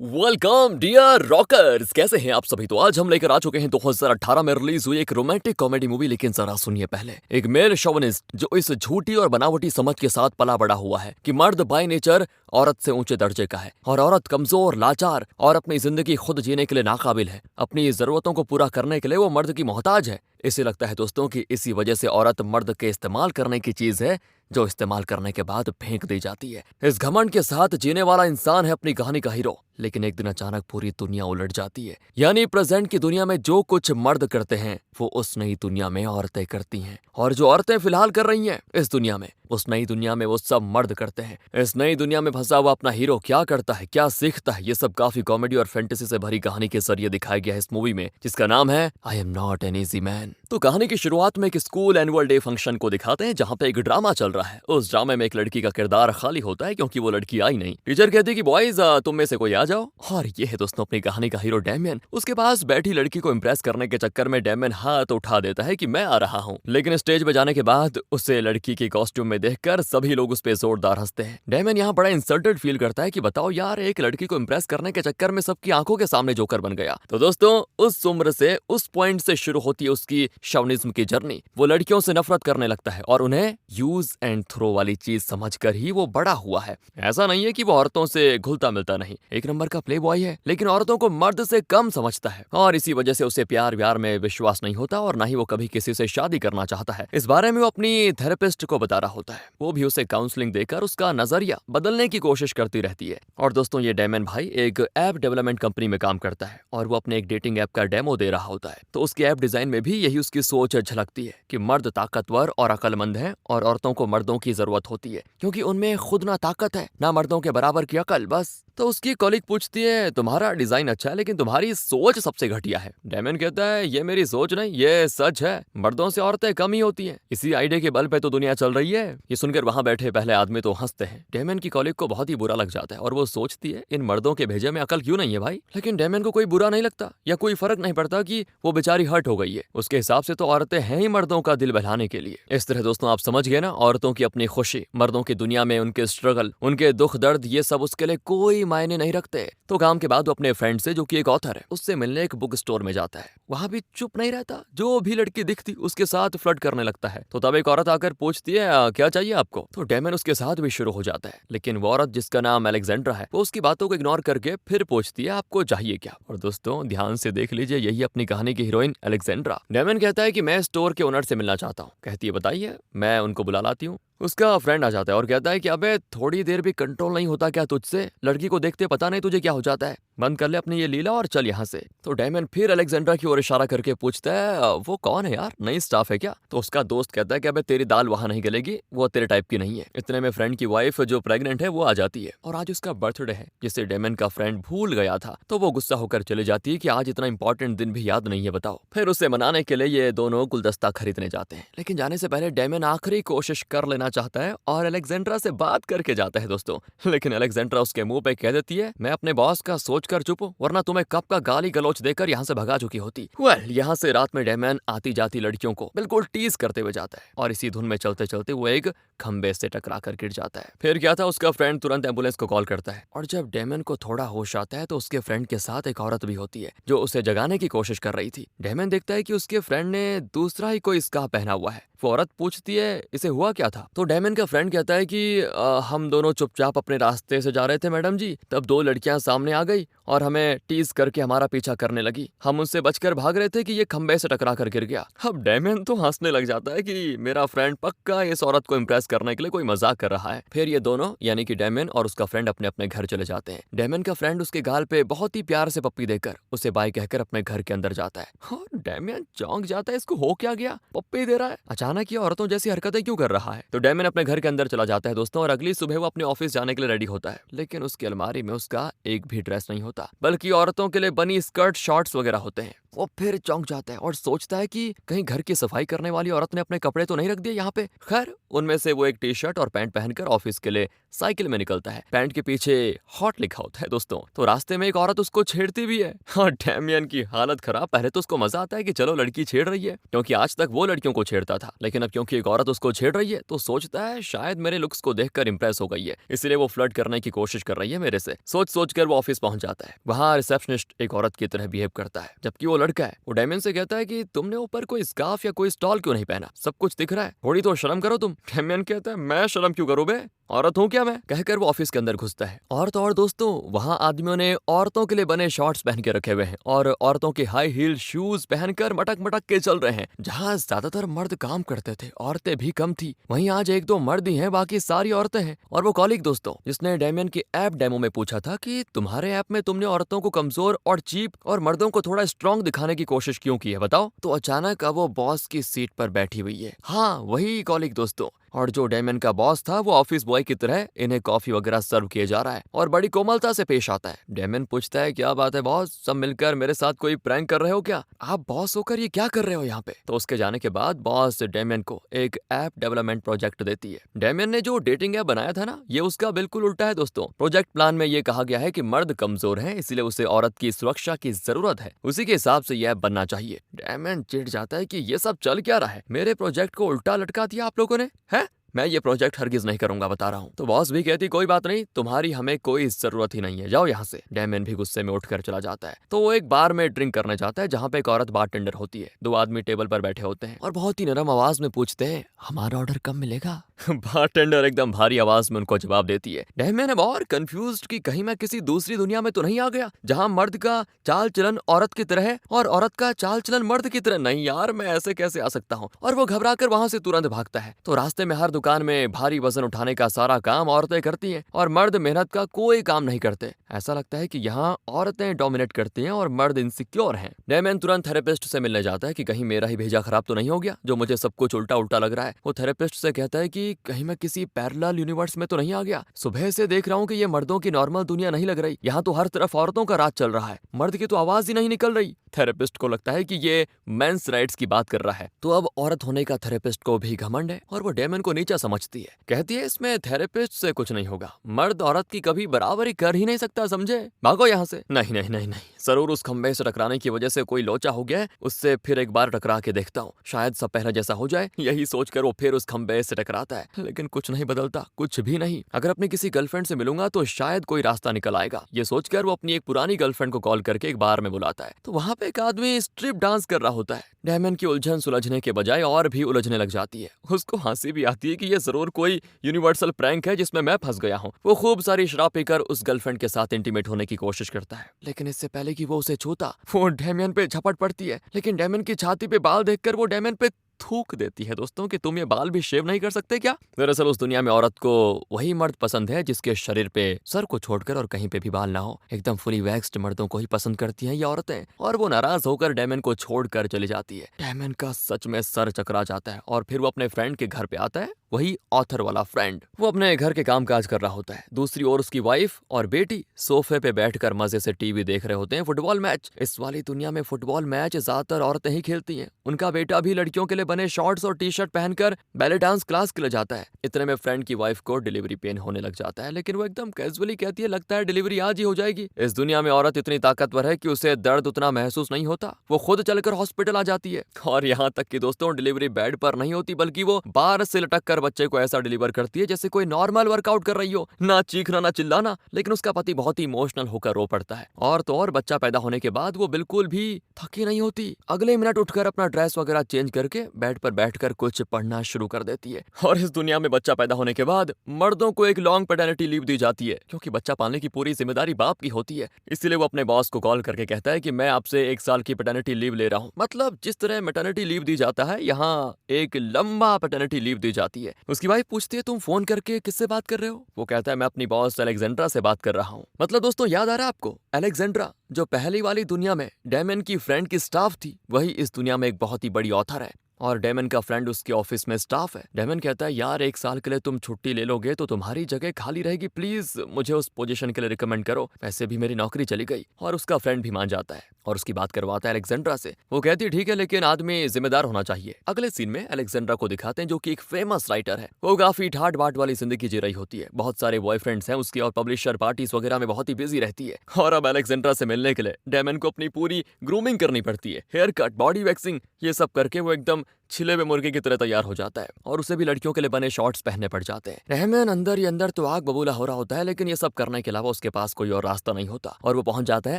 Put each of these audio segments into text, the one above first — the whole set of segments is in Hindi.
वेलकम डियर रॉकर्स, कैसे हैं आप सभी। तो आज हम लेकर आ चुके हैं 2018 में रिलीज हुई एक रोमांटिक कॉमेडी मूवी। लेकिन जरा सुनिए पहले, एक मेल शोविनिस्ट जो इस झूठी और बनावटी समझ के साथ पला बड़ा हुआ है कि मर्द बाय नेचर औरत से ऊंचे दर्जे का है और औरत कमजोर, लाचार और अपनी जिंदगी खुद जीने के लिए नाकाबिल है। अपनी जरूरतों को पूरा करने के लिए वो मर्द की मोहताज है। इसे लगता है दोस्तों कि इसी वजह से औरत मर्द के इस्तेमाल करने की चीज है जो इस्तेमाल करने के बाद फेंक दी जाती है। इस घमंड के साथ जीने वाला इंसान है अपनी कहानी का हीरो। लेकिन एक दिन अचानक पूरी दुनिया उलट जाती है। यानी प्रेजेंट की दुनिया में जो कुछ मर्द करते हैं वो उस नई दुनिया में औरतें करती हैं, और जो औरतें फिलहाल कर रही हैं इस दुनिया में, उस नई दुनिया में वो सब मर्द करते हैं। इस नई दुनिया में फंसा हुआ अपना हीरो क्या करता है, क्या सीखता है, ये सब काफी कॉमेडी और फैंटेसी से भरी कहानी के जरिए दिखाया गया है इस मूवी में, जिसका नाम है I am not an easy man. तो कहानी की शुरुआत में एक स्कूल एनुअल डे फंक्शन को दिखाते हैं जहाँ पे एक ड्रामा चल रहा है। उस ड्रामे में एक लड़की का किरदार खाली होता है क्योंकि वो लड़की आई नहीं। टीचर कहती है कि बॉयज तुम में से कोई आ जाओ, और ये है दोस्तों अपनी कहानी का हीरो डैमियन। उसके पास बैठी लड़की को इम्प्रेस करने के चक्कर में डैमियन हाथ उठा देता है कि मैं आ रहा हूँ। लेकिन स्टेज पे जाने के बाद उसे लड़की के कॉस्ट्यूम में देखकर सभी लोग उस पे जोरदार हंसते हैं। डैमियन यहाँ बड़ा इंसल्टेड फील करता है कि बताओ यार, एक लड़की को इम्प्रेस करने के चक्कर में सबकी आंखों के सामने जोकर बन गया। तो दोस्तों उस उम्र से, उस पॉइंट से शुरू होती है उसकी शॉविनिज्म की जर्नी। वो लड़कियों से नफरत करने लगता है और उन्हें यूज एंड थ्रो वाली चीज समझकर ही वो बड़ा हुआ है। ऐसा नहीं है कि वो औरतों से घुलता मिलता नहीं, एक नंबर का प्ले बॉय है, लेकिन औरतों को मर्द से कम समझता है और इसी वजह से उसे प्यार व्यार में विश्वास नहीं होता और ना ही वो कभी किसी से शादी करना चाहता है। इस बारे में वो अपनी थेरेपिस्ट को बता रहा होता है। वो भी उसे काउंसलिंग देकर उसका नजरिया बदलने की कोशिश करती रहती है। और दोस्तों ये डैमन भाई एक ऐप डेवलपमेंट कंपनी में काम करता है और वो अपने एक डेटिंग ऐप का डेमो दे रहा होता है। तो उसकी ऐप डिजाइन में भी यही उसकी सोच झलकती है कि मर्द ताकतवर और अक्लमंद है और औरतों को मर्दों की जरूरत होती है क्योंकि उनमें खुद ना ताकत है ना मर्दों के बराबर की अकल। बस तो उसकी कॉलीग पूछती है तुम्हारा डिजाइन अच्छा है लेकिन तुम्हारी सोच सबसे घटिया है। डैमन कहता है ये मेरी सोच नहीं, ये सच है, मर्दों से औरतें कम ही होती हैं। इसी आइडिया के बल पे तो दुनिया चल रही है। ये सुनकर वहां बैठे पहले आदमी तो हंसते हैं। डैमन की कॉलीग को बहुत ही बुरा लग जाता है और वो सोचती है इन मर्दों के भेजे में अकल क्यों नहीं है भाई। लेकिन डैमन को कोई बुरा नहीं लगता या कोई फर्क नहीं पड़ता कि वो बेचारी हर्ट हो गई है। उसके हिसाब से तो औरतें हैं ही मर्दों का दिल बहलाने के लिए। इस तरह दोस्तों आप समझ गए ना, औरतों की अपनी खुशी, मर्दों की दुनिया में उनके स्ट्रगल, उनके दुख दर्द, ये सब उसके लिए कोई मायने नहीं रखते। तो काम के बाद वो अपने फ्रेंड से, जो कि एक ऑथर है, उससे मिलने एक बुक स्टोर में जाता है। वहां भी चुप नहीं रहता, जो भी लड़की दिखती उसके साथ फ्लर्ट करने लगता है। तो तब एक औरत आकर पूछती है क्या चाहिए आपको। तो डैमन उसके साथ भी शुरू हो जाता है। लेकिन वो औरत जिसका नाम अलेक्जेंड्रा है वो उसकी बातों को इग्नोर करके फिर पूछती है आपको चाहिए क्या। और दोस्तों ध्यान से देख लीजिए, यही अपनी कहानी की हीरोइन अलेक्जेंड्रा। डैमन कहता है कि मैं स्टोर के ओनर से मिलना चाहता हूँ। कहती है बताइए, मैं उनको बुला लाती हूँ। उसका फ्रेंड आ जाता है और कहता है कि अबे थोड़ी देर भी कंट्रोल नहीं होता क्या तुझसे, लड़की को देखते पता नहीं तुझे क्या हो जाता है, बंद कर ले अपनी ये लीला और चल यहाँ से। तो डैमन फिर अलेक्जेंड्रा की ओर इशारा करके पूछता है वो कौन है यार, नई स्टाफ है क्या। तो उसका दोस्त कहता है कि अबे तेरी दाल वहां नहीं गलेगी, वो तेरे टाइप की नहीं है। इतने में फ्रेंड की वाइफ जो प्रेग्नेंट है वो आ जाती है और आज उसका बर्थडे है जिसे डैमन का फ्रेंड भूल गया था। तो वो गुस्सा होकर चले जाती है कि आज इतना इंपॉर्टेंट दिन भी याद नहीं है बताओ। फिर उसे मनाने के लिए ये दोनों गुलदस्ता खरीदने जाते हैं। लेकिन जाने से पहले डैमन आखिरी कोशिश कर लेना चाहता है और अलेक्जेंड्रा से बात करके जाता है दोस्तों। लेकिन अलेक्जेंड्रा उसके मुंह पे कह देती है मैं अपने बॉस का सोच कर चुप हूं, वरना तुम्हें कब का गाली गलौच देकर यहाँ से भगा चुकी होती। यहाँ से रात में डैमन आती जाती लड़कियों को बिल्कुल टीज करते हुए जाता है और इसी धुन में चलते चलते वो एक खंबे से टकरा कर गिर जाता है। फिर क्या था, उसका फ्रेंड तुरंत एम्बुलेंस को कॉल करता है और जब डैमन को थोड़ा होश आता है तो उसके फ्रेंड के साथ एक औरत भी होती है जो उसे जगाने की कोशिश कर रही थी। डैमन देखता है कि उसके फ्रेंड ने दूसरा ही कोई स्कार्फ पहना हुआ है। वो औरत पूछती है इसे हुआ क्या था। तो डैमन का फ्रेंड कहता है कि हम दोनों चुपचाप अपने रास्ते से जा रहे थे मैडम जी, तब दो लड़कियां सामने आ गई और हमें टीज करके हमारा पीछा करने लगी। हम उनसे बचकर भाग रहे थे कि ये खंबे से टकरा कर गिर गया। अब डैमन तो हंसने लग जाता है कि मेरा फ्रेंड पक्का इस औरत को इम्प्रेस करने के लिए कोई मजाक कर रहा है। फिर ये दोनों यानी कि डैमन और उसका फ्रेंड अपने अपने घर चले जाते हैं। डैमन का फ्रेंड उसके गाल पे बहुत ही प्यार से पप्पी देकर उसे बाय कहकर अपने घर के अंदर जाता है और डैमन चौंक जाता है, इसको हो क्या गया, पप्पी दे रहा है अचानक, ये औरतों जैसी हरकतें क्यों कर रहा है। तो डैमन अपने घर के अंदर चला जाता है दोस्तों और अगली सुबह वो अपने ऑफिस जाने के लिए रेडी होता है। लेकिन उसकी अलमारी में उसका एक भी ड्रेस नहीं होता, बल्कि औरतों के लिए बनी स्कर्ट, शॉर्ट्स वगैरह होते हैं। वो फिर चौंक जाता है और सोचता है कि कहीं घर की सफाई करने वाली औरत ने अपने कपड़े तो नहीं रख दिए यहाँ पे। खैर, उनमें से वो एक टी शर्ट और पैंट पहनकर ऑफिस के लिए साइकिल में निकलता है। पैंट के पीछे हॉट लिखा होता है दोस्तों। तो रास्ते में एक औरत उसको छेड़ती भी है और डैमियन की हालत खराब। पहले तो उसको मजा आता है कि चलो लड़की छेड़ रही है, क्योंकि आज तक वो लड़कियों को छेड़ता था, लेकिन अब क्योंकि एक औरत उसको छेड़ रही है तो सोचता है शायद मेरे लुक्स को देखकर इंप्रेस हो गई है, इसलिए वो फ्लर्ट करने की कोशिश कर रही है मेरे से। सोच सोच कर वो ऑफिस पहुंच जाता है। वहाँ रिसेप्शनिस्ट एक औरत की तरह बिहेव करता है, जबकि वो लड़का है। वो डैमियन से कहता है कि तुमने ऊपर कोई स्कार्फ या कोई स्टॉल क्यों नहीं पहना, सब कुछ दिख रहा है, थोड़ी तो शर्म करो तुम। डैमियन कहता है मैं शर्म क्यों करूं बे, औरत हूं क्या मैं, कहकर वो ऑफिस के अंदर घुसता है। और तो और दोस्तों, वहां आदमियों ने औरतों के लिए बने शॉर्ट्स पहन के रखे हुए हैं और औरतों के हाई हील शूज पहनकर मटक मटक के चल रहे हैं। जहां ज्यादातर मर्द काम करते थे, औरतें भी कम थी, वहीं आज एक दो मर्द ही हैं, बाकी सारी औरतें हैं। और वो कॉलीग दोस्तों, जिसने डैमियन के ऐप डेमो में पूछा था कि तुम्हारे ऐप में तुमने औरतों को कमजोर और चीप और मर्दों को थोड़ा स्ट्रॉन्ग दिखाने की कोशिश क्यों की है बताओ, तो अचानक अब वो बॉस की सीट पर बैठी हुई है। हाँ, वही कॉलीग दोस्तों। और जो डैमियन का बॉस था वो ऑफिस बॉय की तरह इन्हें कॉफी वगैरह सर्व किए जा रहा है और बड़ी कोमलता से पेश आता है। डैमियन पूछता है क्या बात है बॉस, सब मिलकर मेरे साथ कोई प्रैंक कर रहे हो क्या, आप बॉस होकर ये क्या कर रहे हो यहाँ पे। तो उसके जाने के बाद बॉस डैमियन को एक ऐप डेवलपमेंट प्रोजेक्ट देती है। डैमियन ने जो डेटिंग ऐप बनाया था ना, ये उसका बिल्कुल उल्टा है दोस्तों। प्रोजेक्ट प्लान में ये कहा गया है कि मर्द कमजोर है, इसलिए उसे औरत की सुरक्षा की जरूरत है, उसी के हिसाब से यह ऐप बनना चाहिए। डैमियन चिढ़ जाता है कि ये सब चल क्या रहा है, मेरे प्रोजेक्ट को उल्टा लटका दिया आप लोगों ने, है मैं ये प्रोजेक्ट हरगिज नहीं करूंगा, बता रहा हूँ। तो बॉस भी कहती कोई बात नहीं, तुम्हारी हमें कोई जरूरत ही नहीं है, जाओ यहाँ से। डैमियन भी गुस्से में उठकर चला जाता है। तो वो एक बार में ड्रिंक करने जाता है, जहाँ पे एक औरत बारटेंडर होती है। दो आदमी टेबल पर बैठे होते हैं और बहुत ही नरम आवाज में पूछते हैं हमारा ऑर्डर कब मिलेगा। बारटेंडर एकदम भारी आवाज में उनको जवाब देती है। डैमियन अब और कंफ्यूज्ड कि कहीं मैं किसी दूसरी दुनिया में तो नहीं आ गया, जहाँ मर्द का चाल चलन औरत की तरह है और औरत का चाल चलन मर्द की तरह। नहीं यार, मैं ऐसे कैसे आ सकता हूँ। और वो घबरा कर वहां से तुरंत भागता है। तो रास्ते में हर दुकान में भारी वजन उठाने का सारा काम औरतें करती हैं और मर्द मेहनत का कोई काम नहीं करते। ऐसा लगता है कि यहाँ औरतें डोमिनेट करती हैं और मर्द इनसिक्योर हैं। डैमियन तुरंत थेरेपिस्ट से मिलने जाता है कि कहीं मेरा ही भेजा खराब तो नहीं हो गया, जो मुझे सब कुछ उल्टा उल्टा लग रहा है। वो थेरेपिस्ट से कहता है कि कहीं मैं किसी पैरेलल यूनिवर्स में तो नहीं आ गया, सुबह से देख रहा हूँ कि ये मर्दों की नॉर्मल दुनिया नहीं लग रही, यहाँ तो हर तरफ औरतों का राज चल रहा है, मर्द की तो आवाज ही नहीं निकल रही। थेरेपिस्ट को लगता है कि ये मेंस राइट्स की बात कर रहा है। तो अब औरत होने का थेरेपिस्ट को भी घमंड है और वो डैमियन को नीचा समझती है। कहती है इसमें थेरेपिस्ट से कुछ नहीं होगा, मर्द औरत की कभी बराबरी कर ही नहीं सकता, समझे, भागो यहाँ से। नहीं नहीं नहीं नहीं, जरूर उस खंबे से टकराने की वजह से कोई लोचा हो गया है, उससे फिर एक बार टकरा के देखता हूँ, शायद सब पहले जैसा हो जाए। यही सोचकर वो फिर उस खंबे से टकराता है, लेकिन कुछ नहीं बदलता, कुछ भी नहीं। अगर अपनी किसी गर्लफ्रेंड से मिलूंगा तो शायद कोई रास्ता निकल आएगा, ये सोचकर वो अपनी एक पुरानी गर्लफ्रेंड को कॉल करके एक बार में बुलाता है। तो वहां पे एक आदमी स्ट्रिप डांस कर रहा होता है। डैमियन की उलझन सुलझने के बजाय और भी उलझने लग जाती है। उसको हंसी भी आती है कि ये जरूर कोई यूनिवर्सल प्रैंक है जिसमें मैं फंस गया हूँ। वो खूब सारी शराब पीकर उस गर्लफ्रेंड के साथ इंटीमेट होने की कोशिश करता है, लेकिन इससे पहले कि वो उसे छूता, वो डैमियन पे झपट पड़ती है। लेकिन डैमियन की छाती पे बाल देखकर वो डैमियन पे थूक देती है दोस्तों कि तुम ये बाल भी शेव नहीं कर सकते क्या। दरअसल उस दुनिया में औरत को वही मर्द पसंद है जिसके शरीर पे सर को छोड़कर और कहीं पे भी बाल ना हो। एकदम फुली वैक्स्ड मर्दों को ही पसंद करती हैं ये औरतें। और वो नाराज होकर डैमियन को छोड़कर चली जाती है। डैमियन का सच में सर चकरा जाता है और फिर वो अपने फ्रेंड के घर पे आता है, वही ऑथर वाला फ्रेंड। वो अपने घर के काम काज कर रहा होता है। दूसरी ओर उसकी वाइफ और बेटी सोफे पे बैठकर मजे से टीवी देख रहे होते हैं, फुटबॉल मैच। इस वाली दुनिया में फुटबॉल मैच ज्यादातर औरतें ही खेलती हैं। उनका बेटा भी लड़कियों के लिए बने शॉर्ट्स और टी शर्ट पहनकर बैले डांस क्लास के लिए जाता है। इतने में फ्रेंड की वाइफ को डिलीवरी पेन होने लग जाता है, लेकिन वो एकदम कैजुअली कहती है लगता है डिलीवरी आज ही हो जाएगी। इस दुनिया में औरत इतनी ताकतवर है कि उसे दर्द उतना महसूस नहीं होता, वो खुद चलकर हॉस्पिटल आ जाती है। और यहाँ तक कि दोस्तों डिलीवरी बेड पर नहीं होती, बल्कि वो बार से लटक कर बच्चे को ऐसा डिलीवर करती है जैसे कोई नॉर्मल वर्कआउट कर रही हो, ना चीखना ना चिल्लाना। लेकिन उसका पति बहुत ही इमोशनल होकर रो पड़ता है। और तो और बच्चा पैदा होने के बाद वो बिल्कुल भी थकी नहीं होती, अगले मिनट उठकर अपना ड्रेस वगैरह चेंज करके बेड पर बैठकर कुछ पढ़ना शुरू कर देती है। और इस दुनिया में बच्चा पैदा होने के बाद मर्दों को एक लॉन्ग पैटर्निटी लीव दी जाती है, क्योंकि बच्चा पालने की पूरी जिम्मेदारी बाप की होती है। इसलिए वो अपने बॉस को कॉल करके कहता है कि मैं आपसे 1 साल की पैटर्निटी लीव ले रहा हूँ। मतलब जिस तरह मैटरनिटी लीव दी जाता है, यहाँ एक लंबा पैटर्निटी लीव दी जाती है। उसकी वाइफ पूछती है तुम फोन करके किससे बात कर रहे हो? वो कहता है मैं अपनी बॉस अलेक्जेंड्रा से बात कर रहा हूँ। मतलब दोस्तों याद आ रहा है आपको, अलेक्जेंड्रा जो पहली वाली दुनिया में डैमियन की फ्रेंड की स्टाफ थी, वही इस दुनिया में एक बहुत ही बड़ी ऑथर है। और डैमियन का फ्रेंड उसके ऑफिस में स्टाफ है। डैमियन कहता है यार 1 साल के लिए तुम छुट्टी ले लोगे तो तुम्हारी जगह खाली रहेगी, प्लीज मुझे उस पोजीशन के लिए रिकमेंड करो, वैसे भी मेरी नौकरी चली गई। और उसका फ्रेंड भी मान जाता है और उसकी बात करवाता है अलेक्जेंड्रा से। वो कहती है ठीक है, लेकिन आदमी जिम्मेदार होना चाहिए। अगले सीन में अलेक्जेंड्रा को दिखाते हैं जो कि एक फेमस राइटर है। वो काफी ठाट बाट वाली जिंदगी जी रही होती है, बहुत सारे बॉयफ्रेंड्स हैं उसकी और पब्लिशर पार्टीज वगैरह में बहुत ही बिजी रहती है। और अब अलेक्जेंड्रा से मिलने के लिए डेमन को अपनी पूरी ग्रूमिंग करनी पड़ती है, हेयर कट, बॉडी वैक्सिंग, ये सब करके वो एकदम छिले हुए मुर्गे की तरह तैयार हो जाता है और उसे भी लड़कियों के लिए बने शॉर्ट्स पहनने पड़ जाते हैं। रहमान अंदर ही अंदर तो आग बबूला हो रहा होता है, लेकिन ये सब करने के अलावा उसके पास कोई और रास्ता नहीं होता और वो पहुंच जाता है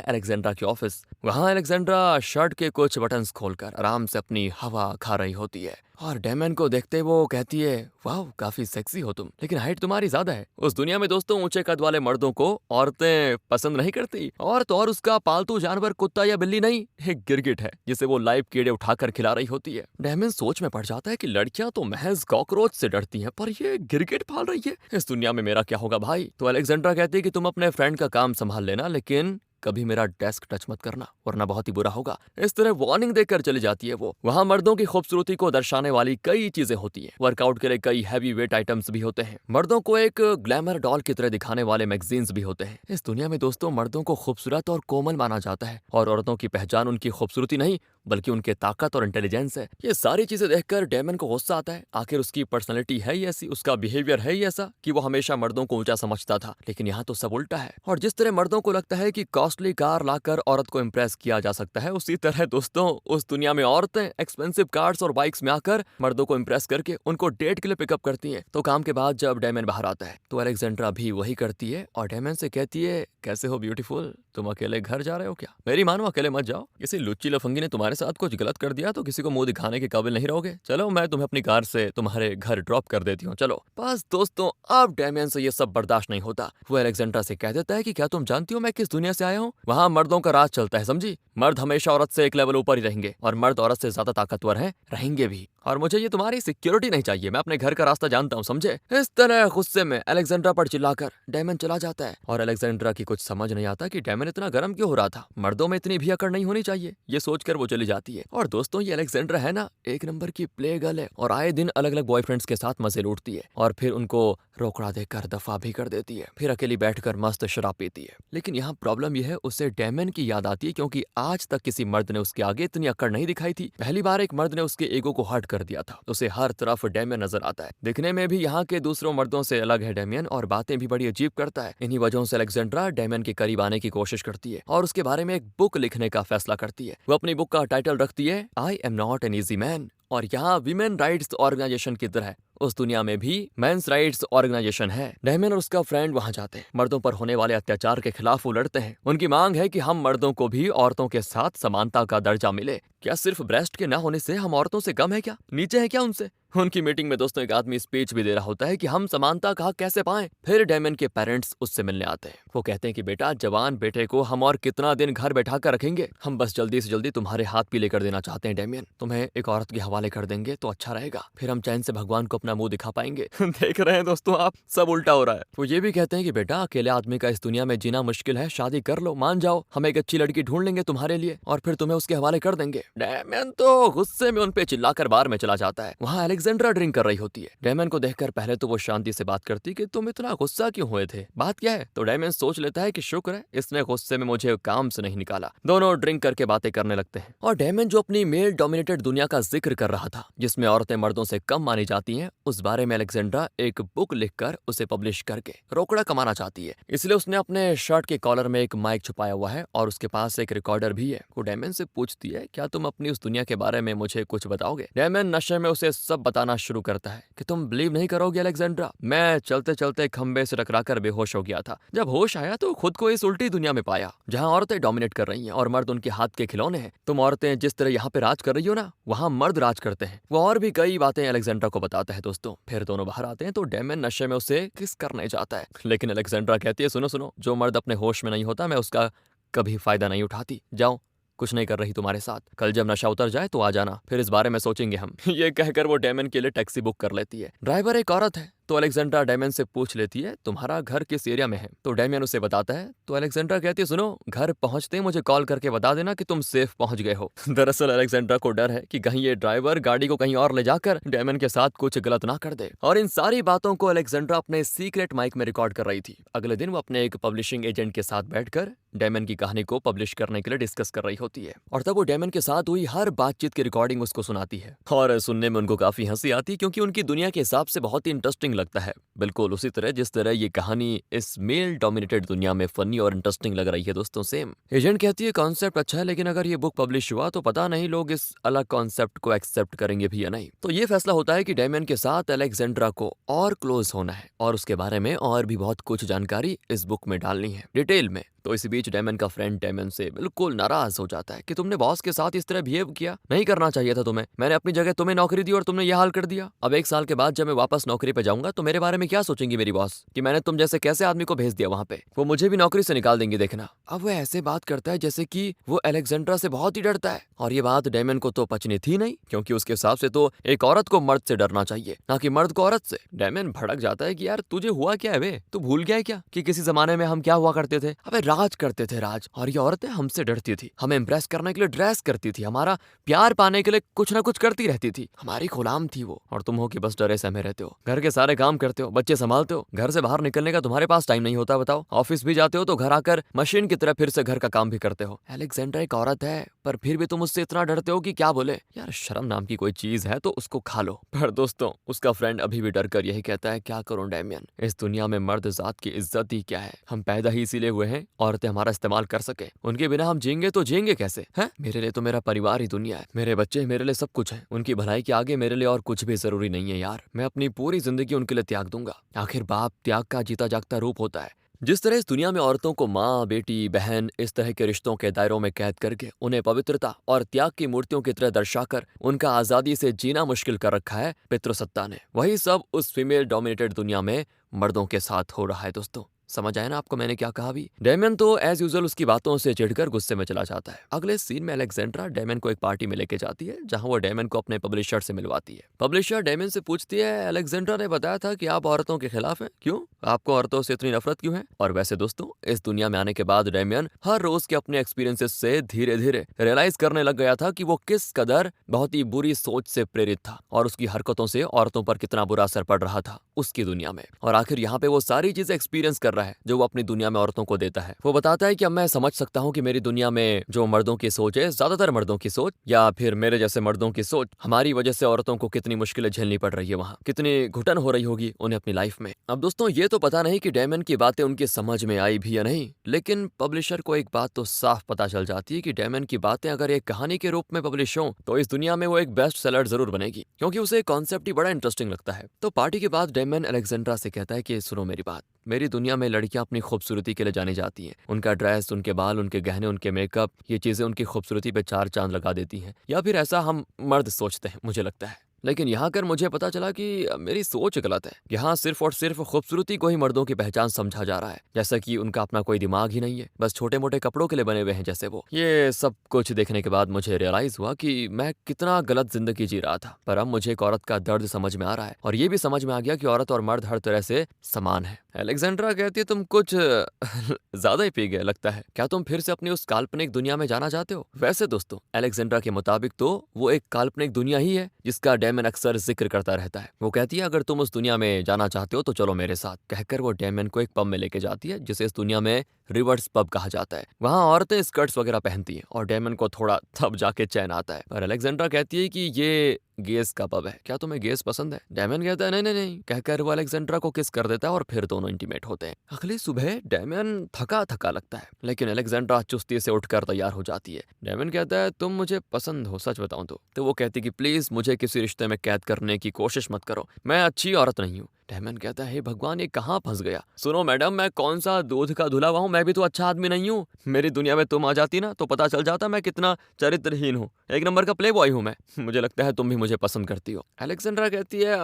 अलेक्जेंड्रा के ऑफिस। वहां अलेक्जेंड्रा शर्ट के कुछ बटन्स खोलकर आराम से अपनी हवा खा रही होती है और डेमन को देखते वो कहती है, वाह काफी सेक्सी हो तुम, लेकिन हाइट तुम्हारी ज्यादा है। उस दुनिया में दोस्तों ऊंचे कद वाले मर्दों को औरतें पसंद नहीं करती, और तो और उसका पालतू जानवर कुत्ता या बिल्ली नहीं, एक गिरगिट है जिसे वो लाइव कीड़े उठाकर खिला रही होती है। डेमन सोच में पड़ जाता है कि लड़कियां तो महज कॉकरोच से डरती हैं, पर ये गिरगिट पाल रही है, इस दुनिया में मेरा क्या होगा भाई। तो अलेक्जेंड्रा कहती है कि तुम अपने फ्रेंड का काम संभाल लेना, लेकिन कभी मेरा डेस्क टच मत करना वरना बहुत ही बुरा होगा। इस तरह वार्निंग देकर चली जाती है वो। वहाँ मर्दों की खूबसूरती को दर्शाने वाली कई चीजें होती हैं। वर्कआउट के लिए कई हैवी वेट आइटम्स भी होते हैं। मर्दों को एक ग्लैमर डॉल की तरह दिखाने वाले मैगजीन्स भी होते हैं। इस दुनिया में दोस्तों मर्दों को खूबसूरत और कोमल माना जाता है और औरतों की पहचान उनकी खूबसूरती नहीं बल्कि उनके ताकत और इंटेलिजेंस है। ये सारी चीजें देखकर डेमन को गुस्सा आता है। आखिर उसकी पर्सनैलिटी है ही ऐसी, उसका बिहेवियर है ही ऐसा कि वो हमेशा मर्दों को ऊंचा समझता था, लेकिन यहाँ तो सब उल्टा है। और जिस तरह मर्दों को लगता है कि कॉस्टली कार लाकर औरत को इम्प्रेस किया जा सकता है, उसी तरह दोस्तों उस दुनिया में औरतें एक्सपेंसिव कार्स और बाइक्स में आकर मर्दों को इम्प्रेस करके उनको डेट के लिए पिकअप करती हैं। तो काम के बाद जब डेमन बाहर आता है तो अलेक्जेंड्रा भी वही करती है और डेमन से कहती है, कैसे हो ब्यूटीफुल, तुम अकेले घर जा रहे हो क्या? मेरी मानो अकेले मत जाओ, किसी लुच्ची लफंगी ने तुम्हारे साथ कुछ गलत कर दिया तो किसी को मुंह दिखाने के काबिल नहीं रहोगे। चलो मैं तुम्हें अपनी कार से तुम्हारे घर ड्रॉप कर देती हूँ, चलो। बस दोस्तों अब डेमियन से ये सब बर्दाश्त नहीं होता। वो अलेक्जेंड्रा से कह देता है कि क्या तुम जानती हो मैं किस दुनिया से आया हूँ? वहाँ मर्दों का राज चलता है, समझी? मर्द हमेशा औरत से एक लेवल ऊपर ही रहेंगे और मर्द औरत से ज्यादा ताकतवर हैं, रहेंगे भी। और मुझे ये तुम्हारी सिक्योरिटी नहीं चाहिए, मैं अपने घर का रास्ता जानता हूँ, समझे? इस तरह गुस्से में अलेक्जेंड्रा पर चिल्लाकर डेमन चला जाता है और अलेक्जेंड्रा की कुछ समझ नहीं आता कि डेमन इतना गर्म क्यों हो रहा था। मर्दों में इतनी भी अकड़ नहीं होनी चाहिए, ये सोचकर वो चली जाती है। और दोस्तों ये अलेक्जेंड्रा है ना, एक नंबर की प्ले गर्ल है और आए दिन अलग अलग बॉयफ्रेंड्स के साथ मजे लूटती है और फिर उनको रोकड़ा देकर दफा भी कर देती है, फिर अकेली बैठकर मस्त शराब पीती है। लेकिन यहाँ प्रॉब्लम यह है, उसे डेमन की याद आती है क्योंकि आज तक किसी मर्द ने उसके आगे इतनी अकड़ नहीं दिखाई थी। पहली बार एक मर्द ने उसके ईगो को हर्ट कर दिया था। उसे हर तरफ डेमियन नजर आता है, दिखने में भी यहाँ के दूसरों मर्दों से अलग है डेमियन, और बातें भी बड़ी अजीब करता है। इन्हीं वजहों से अलेक्जेंड्रा डेमियन के करीब आने की कोशिश करती है और उसके बारे में एक बुक लिखने का फैसला करती है। वो अपनी बुक का टाइटल रखती है I am not an easy man, और यहाँ विमेन राइट्स ऑर्गेनाइजेशन की तरह उस दुनिया में भी मेंस राइट्स ऑर्गेनाइजेशन है। डेमियन और उसका फ्रेंड वहां जाते हैं, मर्दों पर होने वाले अत्याचार के खिलाफ वो लड़ते हैं। उनकी मांग है कि हम मर्दों को भी औरतों के साथ समानता का दर्जा मिले। क्या सिर्फ ब्रेस्ट के ना होने से हम औरतों से कम है क्या, नीचे है क्या उनसे? उनकी मीटिंग में दोस्तों एक आदमी स्पीच भी दे रहा होता है कि हम समानता का हक कैसे पाएं। फिर डेमियन के पेरेंट्स उससे मिलने आते हैं। वो कहते हैं कि बेटा, जवान बेटे को हम और कितना दिन घर बैठा कर रखेंगे, हम बस जल्दी से जल्दी तुम्हारे हाथ पीले कर देना चाहते हैं डेमियन, तुम्हें एक औरत के हवाले कर देंगे तो अच्छा रहेगा, फिर हम चैन से भगवान को अपना मुंह दिखा पाएंगे। देख रहे हैं दोस्तों आप, सब उल्टा हो रहा है। वो ये भी कहते हैं कि बेटा, अकेले आदमी का इस दुनिया में जीना मुश्किल है, शादी कर लो, मान जाओ, हम एक अच्छी लड़की ढूंढ लेंगे तुम्हारे लिए और फिर तुम्हें उसके हवाले कर देंगे। डेमियन तो गुस्से में उन पे चिल्लाकर बार में चला जाता है। वहाँ अलेक्जेंड्रा ड्रिंक कर रही होती है। डेमियन को देखकर पहले तो वो शांति से बात करती कि तुम इतना गुस्सा क्यों हुए थे, बात क्या है? तो डेमियन सोच लेता है कि शुक्र है इसने गुस्से में मुझे काम से नहीं निकाला। दोनों ड्रिंक करके बातें करने लगते हैं और डेमियन जो अपनी मेल डोमिनेटेड दुनिया का जिक्र कर रहा था, जिसमें औरतें मर्दों से कम मानी जाती हैं, उस बारे में अलेक्जेंड्रा एक बुक लिखकर उसे पब्लिश करके रोकड़ा कमाना चाहती है। इसलिए उसने अपने शर्ट के कॉलर में एक माइक छुपाया हुआ है और उसके पास एक रिकॉर्डर भी है। वो डेमियन से पूछती है, क्या तुम अपनी उस दुनिया के बारे में मुझे कुछ बताओगे? डेमियन नशे में उसे सब बताना शुरू करता है कि तुम बिलीव नहीं करोगे अलेक्जेंड्रा, मैं चलते चलते खंबे से टकराकर बेहोश हो गया था। जब होश आया तो खुद को इस उल्टी दुनिया में पाया जहाँ औरतें डोमिनेट कर रही हैं और मर्द उनके हाथ के खिलौने हैं। तुम औरतें जिस तरह यहाँ पे राज कर रही हो ना, वहाँ मर्द राज करते हैं। वो और भी कई बातें अलेक्जेंड्रा को बताता है दोस्तों। फिर दोनों बाहर आते हैं तो डेमियन नशे में उसे किस करने जाता है, लेकिन अलेक्जेंड्रा कहती है, सुनो सुनो, जो मर्द अपने होश में नहीं होता मैं उसका कभी फायदा नहीं उठाती, जाओ, कुछ नहीं कर रही तुम्हारे साथ, कल जब नशा उतर जाए तो आ जाना, फिर इस बारे में सोचेंगे हम। ये कहकर वो डेमियन के लिए टैक्सी बुक कर लेती है। ड्राइवर एक औरत है तो अलेक्जेंड्रा डेमियन से पूछ लेती है तुम्हारा घर किस एरिया में है। तो डेमियन उसे बताता है। तो अलेक्जेंड्रा कहती है सुनो, घर पहुंचते ही मुझे कॉल करके बता देना कि तुम सेफ पहुंच गए हो। दरअसल अलेक्जेंड्रा को डर है कि कहीं ये ड्राइवर गाड़ी को कहीं और ले जाकर डेमियन के साथ कुछ गलत ना कर दे। और इन सारी बातों को अलेक्जेंड्रा अपने सीक्रेट माइक में रिकॉर्ड कर रही थी। अगले दिन वो अपने एक पब्लिशिंग एजेंट के साथ बैठकर डेमियन की कहानी को पब्लिश करने के लिए डिस्कस कर रही होती है। और तब वो डेमियन के साथ हुई हर बातचीत की रिकॉर्डिंग उसको सुनाती है। और सुनने में उनको काफी हंसी आती क्योंकि उनकी दुनिया के हिसाब से बहुत ही इंटरेस्टिंग लगता है। बिल्कुल उसी तरह जिस तरह ये कहानी इस मेल डोमिनेटेड दुनिया में फनी और इंटरेस्टिंग लग रही है दोस्तों सेम। एजेंट कहती है कॉन्सेप्ट अच्छा है, लेकिन अगर ये बुक पब्लिश हुआ तो पता नहीं लोग इस अलग कॉन्सेप्ट को एक्सेप्ट करेंगे भी या नहीं। तो ये फैसला होता है कि डेमियन के साथ अलेक्जेंड्रा को और क्लोज होना है और उसके बारे में और भी बहुत कुछ जानकारी इस बुक में डालनी है डिटेल में। तो इसी बीच डेमियन का फ्रेंड डेमियन से बिल्कुल नाराज हो जाता है कि तुमने बॉस के साथ इस तरह बिहेव किया, नहीं करना चाहिए था तुम्हें। मैंने अपनी जगह तुम्हें नौकरी दी और तुमने यह हाल कर दिया। अब 1 साल के बाद जब मैं वापस नौकरी पे जाऊंगा तो मेरे बारे में क्या सोचेंगी मेरी बॉस कि मैंने तुम जैसे कैसे आदमी को भेज दिया वहां पे। वो मुझे भी नौकरी से निकाल देंगे देखना। अब वो ऐसे बात करता है जैसे कि वो अलेक्जेंड्रा से बहुत ही डरता है। और ये बात डेमियन को तो पचनी थी नहीं, क्योंकि उसके हिसाब से तो एक औरत को मर्द से डरना चाहिए, ना कि मर्द को औरत से। डेमियन भड़क जाता है कि यार तुझे हुआ क्या है बे, तू भूल गया है क्या कि किसी जमाने में हम क्या हुआ करते थे। अबे राज करते थे राज, और ये औरतें हमसे डरती थी, हमें इम्प्रेस करने के लिए ड्रेस करती थी, हमारा प्यार पाने के लिए कुछ ना कुछ करती रहती थी, हमारी गुलाम थी वो। और तुम हो कि बस डरे सहमे रहते हो, घर के सारे काम करते हो, बच्चे संभालते हो, घर से बाहर निकलने का तुम्हारे पास टाइम नहीं होता बताओ। ऑफिस भी जाते हो तो घर आकर मशीन की तरह फिर से घर का काम भी करते हो। अलेक्जेंड्रा एक औरत है, पर फिर भी तुम उससे इतना डरते हो कि क्या बोले। यार शर्म नाम की कोई चीज है तो उसको खा लो। पर दोस्तों उसका फ्रेंड अभी भी डर कर यही कहता है क्या करूं डेमियन, इस दुनिया में मर्द जात की इज्जत ही क्या है। हम पैदा ही इसीलिए हुए हैं औरतें हमारा इस्तेमाल कर सके, उनके बिना हम जिएंगे तो जिएंगे कैसे हैं। मेरे लिए तो मेरा परिवार ही दुनिया है, मेरे बच्चे मेरे लिए सब कुछ है, उनकी भलाई के आगे मेरे लिए और कुछ भी जरूरी नहीं है यार। मैं अपनी पूरी जिंदगी उनके लिए त्याग दूंगा। आखिर बाप त्याग का जीता जागता रूप होता है। जिस तरह इस दुनिया में औरतों को माँ बेटी बहन इस तरह के रिश्तों के दायरों में कैद करके उन्हें पवित्रता और त्याग की मूर्तियों की तरह दर्शाकर उनका आजादी से जीना मुश्किल कर रखा है पितृसत्ता ने, वही सब उस फीमेल डोमिनेटेड दुनिया में मर्दों के साथ हो रहा है। दोस्तों समझ आया ना आपको मैंने क्या कहा भी। डेमियन तो एज यूजुअल उसकी बातों से चिढ़कर गुस्से में चला जाता है। अगले सीन में अलेक्जेंड्रा डेमियन को एक पार्टी में लेके जाती है जहां वो डेमियन को अपने पब्लिशर से मिलवाती है। पब्लिशर डेमियन से पूछती है अलेक्जेंड्रा ने बताया था कि आप औरतों के खिलाफ हैं, क्यों, आपको औरतों से इतनी नफरत क्यों है। और वैसे दोस्तों इस दुनिया में आने के बाद डेमियन हर रोज के अपने एक्सपीरियंसेस से धीरे धीरे रियलाइज करने लग गया था कि वो किस कदर बहुत ही बुरी सोच से प्रेरित था और उसकी हरकतों से औरतों पर कितना बुरा असर पड़ रहा था उसकी दुनिया में। और आखिर यहाँ पे वो सारी चीजें एक्सपीरियंस कर रहा है जो वो अपनी दुनिया में औरतों को देता है। वो बताता है कि अब मैं समझ सकता हूँ कि मेरी दुनिया में जो मर्दों की सोच है, ज्यादातर मर्दों की सोच या फिर मेरे जैसे मर्दों की सोच, हमारी वजह से औरतों को कितनी मुश्किलें झेलनी पड़ रही है, वहाँ कितनी घुटन हो रही होगी उन्हें अपनी लाइफ में। अब दोस्तों ये तो पता नहीं कि डेमियन की बातें उनकी समझ में आई भी या नहीं, लेकिन पब्लिशर को एक बात तो साफ पता चल जाती है कि डेमियन की बातें अगर एक कहानी के रूप में पब्लिश हो तो इस दुनिया में वो एक बेस्ट सेलर जरूर बनेगी, क्योंकि उसे कॉन्सेप्ट ही बड़ा इंटरेस्टिंग लगता है। तो पार्टी के बाद डेमियन अलेक्जेंड्रा से कहता है कि सुनो मेरी बात, मेरी दुनिया में लड़कियां अपनी खूबसूरती के लिए जानी जाती हैं। उनका ड्रेस, उनके बाल, उनके गहने, उनके मेकअप, ये चीजें उनकी खूबसूरती पे 4 चांद लगा देती हैं, या फिर ऐसा हम मर्द सोचते हैं मुझे लगता है। लेकिन यहाँ कर मुझे पता चला कि मेरी सोच गलत है। यहाँ सिर्फ और सिर्फ खूबसूरती को ही मर्दों की पहचान समझा जा रहा है, जैसा कि उनका अपना कोई दिमाग ही नहीं है, बस छोटे मोटे कपड़ों के लिए बने हुए हैं जैसे वो। ये सब कुछ देखने के बाद मुझे रियलाइज हुआ कि मैं कितना गलत जिंदगी जी रहा था। पर अब मुझे एक औरत का दर्द समझ में आ रहा है और ये भी समझ में आ गया कि औरत और मर्द हर तरह से समान है। अलेक्जेंड्रा कहती है तुम कुछ ज्यादा ही पी गए लगता है, क्या तुम फिर से अपनी उस काल्पनिक दुनिया में जाना चाहते हो। वैसे दोस्तों अलेक्जेंड्रा के मुताबिक तो वो एक काल्पनिक दुनिया ही है जिसका डेमियन अक्सर जिक्र करता रहता है। वो कहती है अगर तुम उस दुनिया में जाना चाहते हो तो चलो मेरे साथ, कहकर वो डेमियन को एक पब में लेके जाती है जिसे इस दुनिया में रिवर्स पब कहा जाता है। वहाँ औरतें स्कर्ट्स वगैरह पहनती हैं और डेमियन को थोड़ा तब जाके चैन आता है। पर अलेक्जेंड्रा कहती है कि ये गेस का पब है, क्या तुम्हें गेस पसंद है। डेमियन कहता है नहीं नहीं नहीं, कहकर वो अलेक्जेंड्रा को किस कर देता है और फिर दोनों इंटीमेट होते हैं। अगली सुबह डेमियन थका थका लगता है, लेकिन अलेक्जेंड्रा चुस्ती से उठकर तैयार हो जाती है। डेमियन कहता है तुम मुझे पसंद हो सच बताऊं तो वो कहती कि प्लीज मुझे किसी रिश्ते में कैद करने की कोशिश मत करो, मैं अच्छी औरत नहीं हूँ। डेमियन कहता है हे भगवान ये कहाँ फंस गया। सुनो मैडम, मैं कौन सा दूध का धुला हुआ हूँ, मैं भी तो अच्छा आदमी नहीं हूँ। मेरी दुनिया में तुम आ जाती ना तो पता चल जाता मैं कितना चरित्रहीन हूँ, एक नंबर का प्ले बॉय हूँ मैं। मुझे लगता है तुम भी मुझे पसंद करती हो। अलेक्जेंड्रा कहती है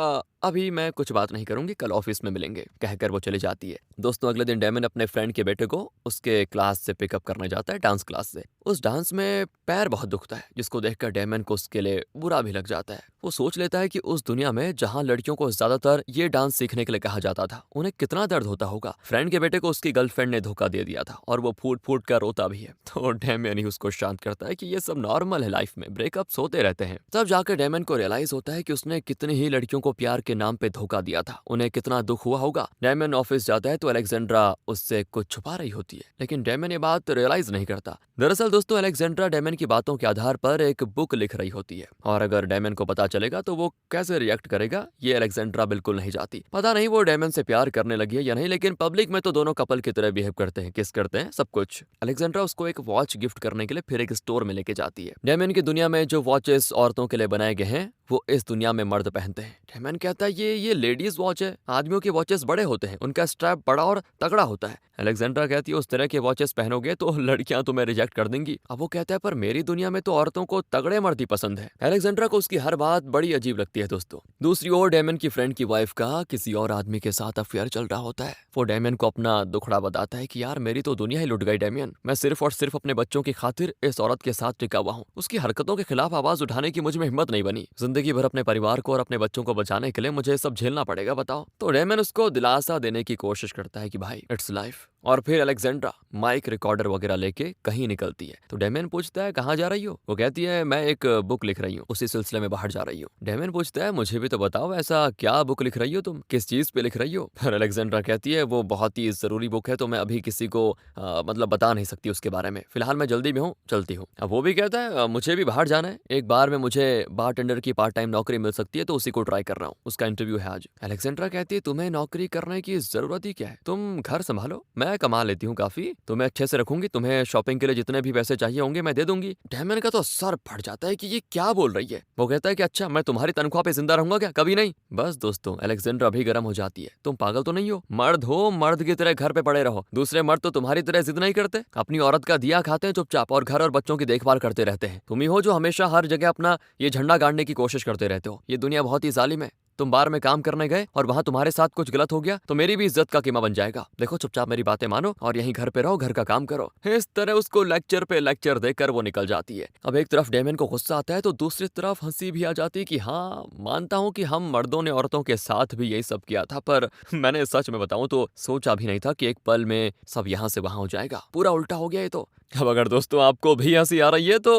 अभी मैं कुछ बात नहीं करूंगी, कल ऑफिस में मिलेंगे, कहकर वो चली जाती है। दोस्तों अगले दिन डेमन अपने फ्रेंड के बेटे को उसके क्लास से पिकअप करने जाता है, डांस क्लास से। उस डांस में पैर बहुत दुखता है, जिसको देखकर डेमन को उसके लिए बुरा भी लग जाता है। वो सोच लेता है कि उस दुनिया में जहाँ लड़कियों को ज्यादातर ये डांस सीखने के लिए कहा जाता था, उन्हें कितना दर्द होता होगा। फ्रेंड के बेटे को उसकी गर्लफ्रेंड ने धोखा दे दिया था और वो फूट फूट कर रोता भी है। तो डेमन ही उसको शांत करता है कि ये सब नॉर्मल है, लाइफ में ब्रेकअप्स होते रहते हैं। तब जाकर डेमन को रियलाइज होता है कि उसने कितनी ही लड़कियों को प्यार के नाम पे धोखा दिया था, उन्हें कितना दुख हुआ होगा। डेमन ऑफिस जाता है तो अलेक्जेंड्रा उससे कुछ छुपा रही होती है, लेकिन डेमन ये बात रियलाइज नहीं करता। दरअसल दोस्तों अलेक्जेंड्रा डेमन की बातों के आधार पर एक बुक लिख रही होती है, और अगर डेमन को पता चलेगा तो वो कैसे रिएक्ट करेगा ये अलेक्जेंड्रा बिल्कुल नहीं चाहती। पता नहीं वो डेमन से प्यार करने लगी है या नहीं, लेकिन पब्लिक में तो दोनों कपल की तरह बिहेव करते हैं, किस करते हैं, सब कुछ। अलेक्जेंड्रा उसको एक वॉच गिफ्ट करने के लिए फिर एक स्टोर में लेके जाती है। डेमन की दुनिया में जो वॉचेस औरतों के लिए बनाए गए हैं वो इस दुनिया में मर्द पहनते हैं। डेमन कहता है ये लेडीज वॉच है, आदमियों के वॉचेस बड़े होते हैं, उनका स्ट्रैप बड़ा और तगड़ा होता है। अलेक्जेंड्रा कहती है उस तरह के वॉचेस पहनोगे तो लड़कियां तुम्हें रिजेक्ट कर देंगी। अब वो कहता है पर मेरी दुनिया में तो औरतों को तगड़े मर्द ही पसंद है। अलेक्जेंड्रा को उसकी हर बात बड़ी अजीब लगती है दोस्तों। दूसरी ओर डेमन की फ्रेंड की वाइफ का किसी और आदमी के साथ अफेयर चल रहा होता है। वो डेमन को अपना दुखड़ा बताता है कि यार मेरी तो दुनिया ही लुट गई डेमियन, मैं सिर्फ और सिर्फ अपने बच्चों की खातिर इस औरत के साथ टिका हुआ हूँ। उसकी हरकतों के खिलाफ आवाज उठाने की मुझ में हिम्मत नहीं बनी। जिंदगी भर अपने परिवार को और अपने बच्चों को बचाने के लिए मुझे सब झेलना पड़ेगा, बताओ। तो डेमन उसको दिलासा देने की कोशिश करता है कि भाई इट्स लाइफ। और फिर अलेक्जेंड्रा माइक रिकॉर्डर वगैरह लेके कहीं निकलती है। तो डेमन पूछता है कहाँ जा रही हो? वो कहती है मैं एक बुक लिख रही हूँ, उसी सिलसिले में बाहर जा रही हूँ। डेमन पूछता है मुझे भी तो बताओ ऐसा क्या बुक लिख रही हो तुम, किस चीज पे लिख रही हो? फिर अलेक्जेंड्रा कहती है वो बहुत ही जरूरी बुक है, तो मैं अभी किसी को मतलब बता नहीं सकती उसके बारे में, फिलहाल मैं जल्दी में हूँ, चलती हूँ। अब वो भी कहता है मुझे भी बाहर जाना है, एक बार में मुझे बारटेंडर की पार्ट टाइम नौकरी मिल सकती है, तो उसी को ट्राई कर रहा हूँ, उसका इंटरव्यू है आज। अलेक्जेंड्रा कहती है तुम्हें नौकरी करने की जरूरत ही क्या है, तुम घर संभालो, मैं कमा लेती हूँ काफी, तुम्हें अच्छे से रखूंगी, तुम्हें शॉपिंग के लिए जितने भी पैसे चाहिए होंगे मैं दे दूंगी। डेमन का तो सर फट जाता है कि ये क्या बोल रही है। वो कहता है कि अच्छा मैं तुम्हारी तनख्वाह पे जिंदा रहूंगा क्या, कभी नहीं। बस दोस्तों अलेक्जेंड्रा भी गर्म हो जाती है, तुम पागल तो नहीं हो, मर्द हो, मर्द की तरह घर पे पड़े रहो, दूसरे मर्द तो तुम्हारी तरह जिद नहीं करते, अपनी औरत का दिया खाते हैं चुपचाप और घर और बच्चों की देखभाल करते रहते हैं। तुम ही हो जो हमेशा हर जगह अपना ये झंडा गाड़ने की कोशिश करते रहते हो। ये दुनिया बहुत ही जालिम है, तुम बार में काम करने गए और वहां तुम्हारे साथ कुछ गलत हो गया तो मेरी भी इज्जत का कीमा बन जाएगा। देखो चुपचाप मेरी बातें मानो और यहीं घर पे रहो, घर का काम करो। इस तरह उसको लेक्चर पे लेक्चर देकर वो निकल जाती है। अब एक तरफ डेमन को गुस्सा आता है तो दूसरी तरफ हंसी भी आ जाती है कि हाँ मानता हूँ कि हम मर्दों ने औरतों के साथ भी यही सब किया था, पर मैंने सच में बताऊं तो सोचा भी नहीं था कि एक पल में सब यहाँ से वहां हो जाएगा, पूरा उल्टा हो गया ये तो। अब अगर दोस्तों आपको भी हंसी आ रही है तो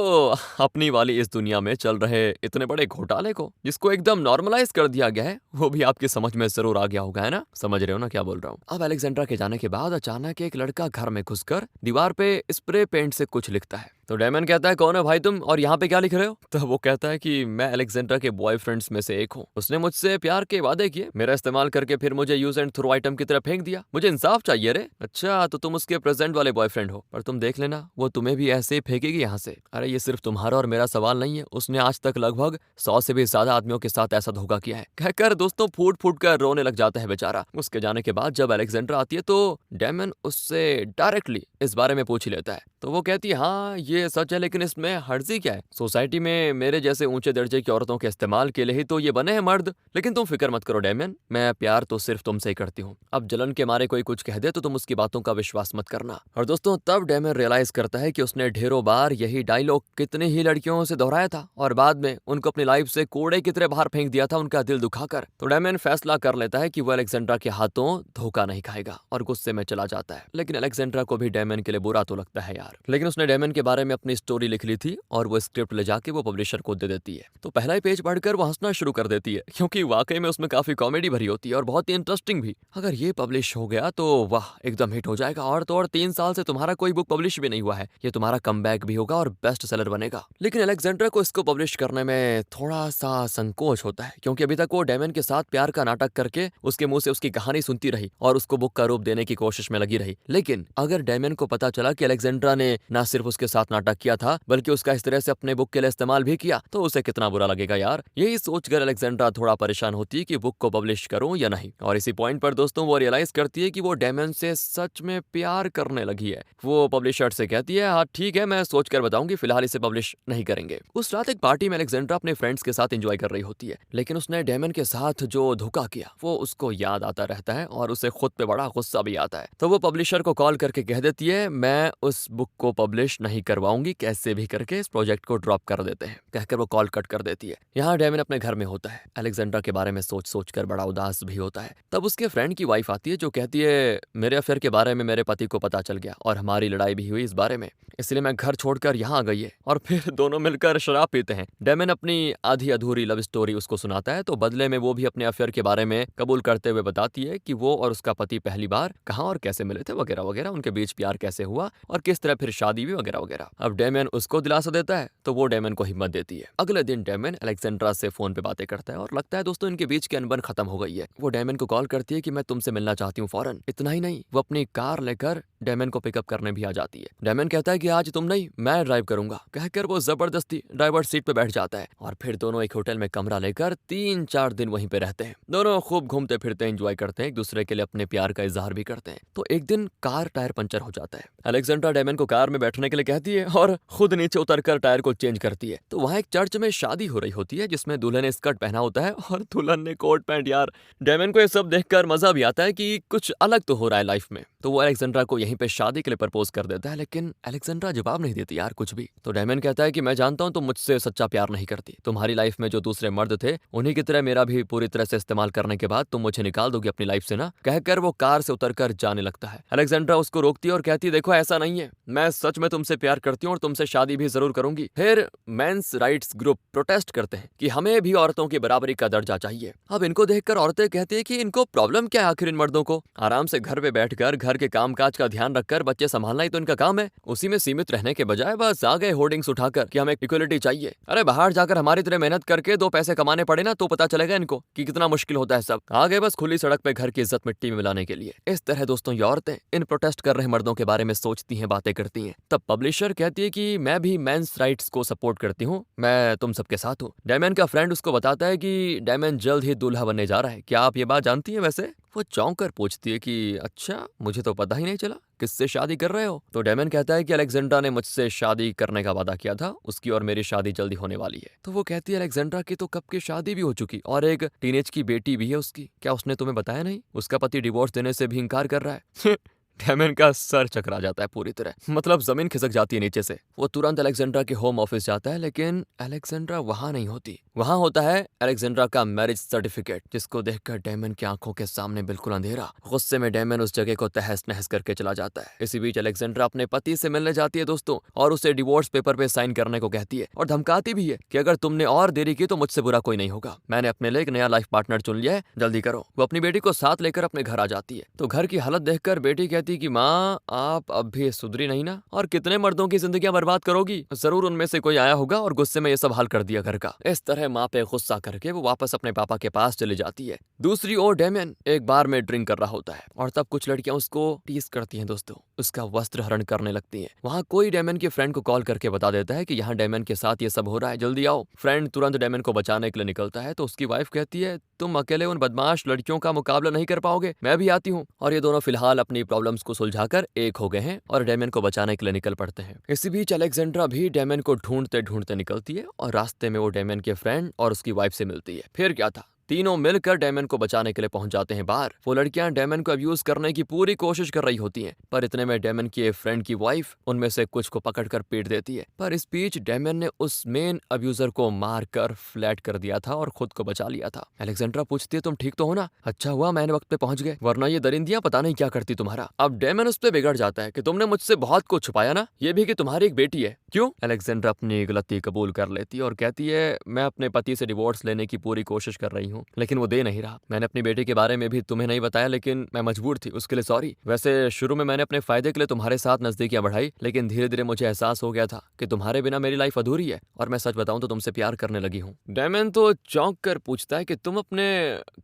अपनी वाली इस दुनिया में चल रहे इतने बड़े घोटाले को, जिसको एकदम नॉर्मलाइज कर दिया गया है, वो भी आपकी समझ में जरूर आ गया होगा, है ना? समझ रहे हो ना क्या बोल रहा हूँ? अब अलेक्जेंड्रा के जाने के बाद अचानक एक लड़का घर में घुसकर दीवार पे स्प्रे पेंट से कुछ लिखता है। तो डेमन कहता है कौन है भाई तुम और यहाँ पे क्या लिख रहे हो? तो वो कहता है कि मैं अलेक्जेंड्रा के बॉयफ्रेंड्स में से एक हूँ, उसने मुझसे प्यार के वादे किए, मेरा इस्तेमाल करके फिर मुझे यूज एंड थ्रो आइटम की तरह फेंक दिया, मुझे इंसाफ चाहिए रे। अच्छा तो तुम उसके प्रेजेंट वाले बॉयफ्रेंड हो, पर तुम देख लेना वो तुम्हें भी ऐसे ही फेंकेगी यहाँ से। अरे ये सिर्फ तुम्हारा और मेरा सवाल नहीं है, उसने आज तक लगभग 100 से भी ज्यादा आदमियों के साथ ऐसा धोखा किया है। कहकर दोस्तों फूट फूट कर रोने लग जाता है बेचारा। उसके जाने के बाद जब अलेक्जेंड्रा आती है तो डेमन उससे डायरेक्टली इस बारे में पूछ ही लेता है। तो वो कहती है हाँ ये सच है, लेकिन इसमें हर्जी क्या है, सोसाइटी में मेरे जैसे ऊंचे दर्जे की औरतों के इस्तेमाल के लिए ही तो ये बने हैं मर्द। लेकिन तुम फिक्र मत करो डेमन, मैं प्यार तो सिर्फ तुमसे ही करती हूँ। अब जलन के मारे कोई कुछ कह दे तो तुम उसकी बातों का विश्वास मत करना। और दोस्तों तब डेमन रियलाइज करता है कि उसने ढेरों बार यही डायलॉग कितनी ही लड़कियों से दोहराया था और बाद में उनको अपनी लाइफ से कूड़े की तरह बाहर फेंक दिया था, उनका दिल दुखाकर। तो डेमन फैसला कर लेता है कि वो अलेक्जेंड्रा के हाथों धोखा नहीं खाएगा और गुस्से में चला जाता है। लेकिन अलेक्जेंड्रा को भी डेमन के लिए बुरा तो लगता है यार। लेकिन उसने डेमन के बारे में अपनी स्टोरी लिख ली थी और वो स्क्रिप्ट ले जाके वो पब्लिशर को दे देती है। तो पहला ही पेज पढ़कर वो हंसना शुरू कर देती है, क्योंकि वाकई में उसमें काफी कॉमेडी भरी होती है और बहुत ही इंटरेस्टिंग भी। अगर ये पब्लिश हो गया तो वाह एकदम हिट हो जाएगा, और तो और 3 साल से तुम्हारा कोई बुक पब्लिश भी नहीं हुआ है, ये तुम्हारा कमबैक भी होगा और बेस्ट सेलर बनेगा। लेकिन अलेक्जेंड्रा को इसको पब्लिश करने में थोड़ा सा संकोच होता है, क्योंकि अभी तक वो डेमन के साथ प्यार का नाटक करके उसके मुंह से उसकी कहानी सुनती रही और उसको बुक का रूप देने की कोशिश में लगी रही। लेकिन अगर डेमन को पता चला कि अलेक्जेंड्रा ने ना सिर्फ उसके साथ नाटक किया था बल्कि उसका इस तरह से अपने बुक के लिए इस्तेमाल भी किया, तो उसे कितना बुरा लगेगा यार। यही सोचकर अलेक्जेंड्रा थोड़ा परेशान होती है कि बुक को पब्लिश करूं या नहीं। और इसी पॉइंट पर दोस्तों वो रियलाइज करती है कि वो डेमन से सच में प्यार करने लगी है। वो पब्लिशर से कहती है हाँ ठीक है मैं सोच कर बताऊंगी, फिलहाल इसे पब्लिश नहीं करेंगे। उस रात एक पार्टी में अलेक्जेंड्रा अपने फ्रेंड्स के साथ एंजॉय कर रही होती है, लेकिन उसने डेमन डेमन के साथ जो धोखा किया वो उसको याद आता रहता है और उसे खुद पे बड़ा गुस्सा भी आता है। तो वो पब्लिशर को कॉल करके कह देती है, मैं उस बुक को पब्लिश नहीं करवाऊंगी, कैसे भी करके इस प्रोजेक्ट को ड्रॉप कर देते हैं। कहकर वो कॉल कट कर देती है। यहाँ डेमन अपने घर में होता है, अलेक्जेंड्रा के बारे में सोच सोच कर बड़ा उदास भी होता है। तब उसके फ्रेंड की वाइफ आती है जो कहती है, मेरे अफेयर के बारे में मेरे पति को पता चल गया और हमारी लड़ाई भी हुई इस बारे में, इसलिए मैं घर छोड़कर यहाँ आ गई है। और फिर दोनों मिलकर शराब पीते हैं। डेमन अपनी आधी अधूरी लव स्टोरी उसको सुनाता है, तो बदले में वो भी अपने अफेयर के बारे में कबूल करते हुए बताती है कि वो और उसका पति पहली बार कहाँ और कैसे मिले थे वगैरह वगैरह, उनके बीच प्यार कैसे हुआ और किस तरह फिर शादी भी वगैरह वगैरह। अब डेमन उसको दिलासा देता है तो वो डेमन को हिम्मत देती है। अगले दिन डेमन अलेक्जेंड्रा से फोन पे बातें करता है और लगता है दोस्तों इनके बीच की अनबन खत्म हो गई है। वो डेमन को कॉल करती है कि मैं तुमसे मिलना चाहती हूँ फौरन। इतना ही नहीं, वो अपनी कार लेकर डेमन को पिकअप करने भी आ जाती है। डेमन कहता है कि आज तुम नहीं, मैं ड्राइव करूंगा, कहकर वो जबरदस्ती ड्राइवर सीट पे बैठ जाता है और फिर दोनों एक होटल में कमरा लेकर 3-4 दिन वहीं पे रहते हैं। दोनों खूब घूमते फिरते एंजॉय करते हैं, एक दूसरे के लिए अपने प्यार का इजहार भी करते हैं। तो एक दिन कार टायर पंचर हो जाता है। अलेक्जेंड्रा डेमन को कार में बैठने के लिए कहती है और खुद नीचे उतरकर टायर को चेंज करती है। तो वहाँ एक चर्च में शादी हो रही होती है जिसमें दुल्हन ने स्कर्ट पहना होता है और दुल्हन ने कोट पैंट। यार डेमन को ये सब देखकर मजा भी आता है कि कुछ अलग तो हो रहा है लाइफ में। तो वो अलेक्जेंड्रा को यहीं पे शादी के लिए प्रपोज कर देता है, लेकिन अलेक्जेंड्रा जवाब नहीं देती यार कुछ भी। तो डेमन कहता है कि मैं जानता हूँ तुम मुझसे सच्चा प्यार नहीं करती, तुम्हारी लाइफ में जो दूसरे मर्द थे उन्हीं की तरह मेरा भी पूरी तरह से इस्तेमाल करने के बाद तुम मुझे निकाल दोगी अपनी लाइफ से ना, कहकर वो कार से उतरकर जाने लगता है। अलेक्जेंड्रा उसको रोकती है और कहती है, देखो ऐसा नहीं है, मैं सच में तुमसे प्यार करती हूँ और तुमसे शादी भी जरूर करूंगी। फिर मेंस राइट्स ग्रुप प्रोटेस्ट करते हैं कि हमें भी औरतों की बराबरी का दर्जा चाहिए। अब इनको देखकर औरतें कहती है कि इनको प्रॉब्लम क्या है आखिर इन मर्दों को, आराम से घर पे बैठकर घर के कामकाज का ध्यान रखकर बच्चे संभालना ही तो इनका काम है, उसी में सीमित रहने के बजाय बस आ गए होर्डिंग्स उठाकर कि हमें इक्वलिटी चाहिए। अरे बाहर जाकर हमारी तरह मेहनत करके 2 पैसे कमाने पड़े ना तो पता चलेगा इनको कि कितना मुश्किल होता है सब, आ गए बस खुली सड़क पे घर की इज्जत मिट्टी में मिलाने के लिए। इस तरह दोस्तों ये औरतें इन प्रोटेस्ट कर रहे मर्दों के बारे में सोचती हैं, बातें करती हैं। तब पब्लिशर कहती है कि मैं भी मेंस राइट्स को सपोर्ट करती हूँ, मैं तुम सबके साथ हूँ। डेमन का फ्रेंड उसको बताता है कि डेमन जल्द ही दूल्हा बनने जा रहा है, क्या आप ये बात जानती हैं वैसे? वो चौंक कर पूछती है कि अच्छा, मुझे तो पता ही नहीं चला, किससे शादी कर रहे हो? तो डेमन कहता है कि अलेक्जेंड्रा ने मुझसे शादी करने का वादा किया था, उसकी और मेरी शादी जल्दी होने वाली है। तो वो कहती है अलेक्जेंड्रा की तो कब की शादी भी हो चुकी और एक टीनेज की बेटी भी है उसकी, क्या उसने तुम्हें बताया नहीं? उसका पति डिवोर्स देने से भी इंकार कर रहा है। डेमन का सर चकरा जाता है पूरी तरह, मतलब जमीन खिसक जाती है नीचे से। वो तुरंत अलेक्जेंड्रा के होम ऑफिस जाता है, लेकिन अलेक्जेंड्रा वहां नहीं होती। वहां होता है अलेक्जेंड्रा का मैरिज सर्टिफिकेट, जिसको देखकर डेमन की आंखों के सामने बिल्कुल अंधेरा। गुस्से में डेमन उस जगह को तहस नहस करके चला जाता है। इसी बीच अलेक्जेंड्रा अपने पति से मिलने जाती है दोस्तों, और उसे डिवोर्स पेपर पे साइन करने को कहती है और धमकाती भी है कि अगर तुमने और देरी की तो मुझसे बुरा कोई नहीं होगा, मैंने अपने लिए एक नया लाइफ पार्टनर चुन लिया है, जल्दी करो। वो अपनी बेटी को साथ लेकर अपने घर आ जाती है। तो घर की हालत देखकर बेटी कहती है कि माँ आप अब भी सुधरी नहीं ना, और कितने मर्दों की जिंदगियां बर्बाद करोगी, जरूर उनमें से कोई आया होगा और गुस्से में ये सब हाल कर दिया घर का। इस तरह माँ पे गुस्सा करके वो वापस अपने पापा के पास चली जाती है। दूसरी ओर डेमन एक बार में ड्रिंक कर रहा होता है और तब कुछ लड़कियां उसको टीज करती हैं दोस्तों, उसका वस्त्र हरण करने लगती हैं। वहाँ कोई डेमन के फ्रेंड को कॉल करके बता देता है कि यहाँ डेमन के साथ ये सब हो रहा है, जल्दी आओ। फ्रेंड तुरंत डेमन को बचाने के लिए निकलता है तो उसकी वाइफ कहती है तुम अकेले उन बदमाश लड़कियों का मुकाबला नहीं कर पाओगे, मैं भी आती हूँ। और ये दोनों फिलहाल अपनी प्रॉब्लम्स को सुलझाकर एक हो गए हैं और डेमन को बचाने के लिए निकल पड़ते हैं। इसी बीच अलेक्जेंड्रा भी डेमन को ढूंढते ढूंढते निकलती है और रास्ते में वो डेमन के फ्रेंड और उसकी वाइफ से मिलती है। फिर क्या था, तीनों मिलकर डेमन को बचाने के लिए पहुंच जाते हैं बाहर। वो लड़कियां डेमन को अब्यूज करने की पूरी कोशिश कर रही होती हैं, पर इतने में डेमन की फ्रेंड की वाइफ उनमें से कुछ को पकड़कर पीट देती है। पर इस बीच डेमन ने उस मेन अब्यूजर को मारकर फ्लैट कर दिया था और खुद को बचा लिया था। अलेक्जेंड्रा पूछती है तुम ठीक तो हो ना? अच्छा हुआ मैंने वक्त पे पहुंच गए, वरना ये दरिंदियां पता नहीं क्या करती तुम्हारा। अब डेमन उस पर बिगड़ जाता है कि तुमने मुझसे बहुत कुछ छुपाया ना, ये भी कि तुम्हारी एक बेटी है। क्यों? अलेक्जेंड्रा अपनी गलती कबूल कर लेती है और कहती है मैं अपने पति से डिवोर्स लेने की पूरी कोशिश कर रही हूँ, लेकिन वो दे नहीं रहा। मैंने अपनी बेटी के बारे में भी तुम्हें नहीं बताया, लेकिन मैं मजबूर थी, उसके लिए सॉरी। वैसे शुरू में मैंने अपने फायदे के लिए तुम्हारे साथ नजदीकियां बढ़ाई, लेकिन धीरे धीरे मुझे एहसास हो गया था कि तुम्हारे बिना मेरी लाइफ अधूरी है और मैं सच बताऊं तो तुमसे प्यार करने लगी हूँ। डेमन तो चौंक कर पूछता है कि तुम अपने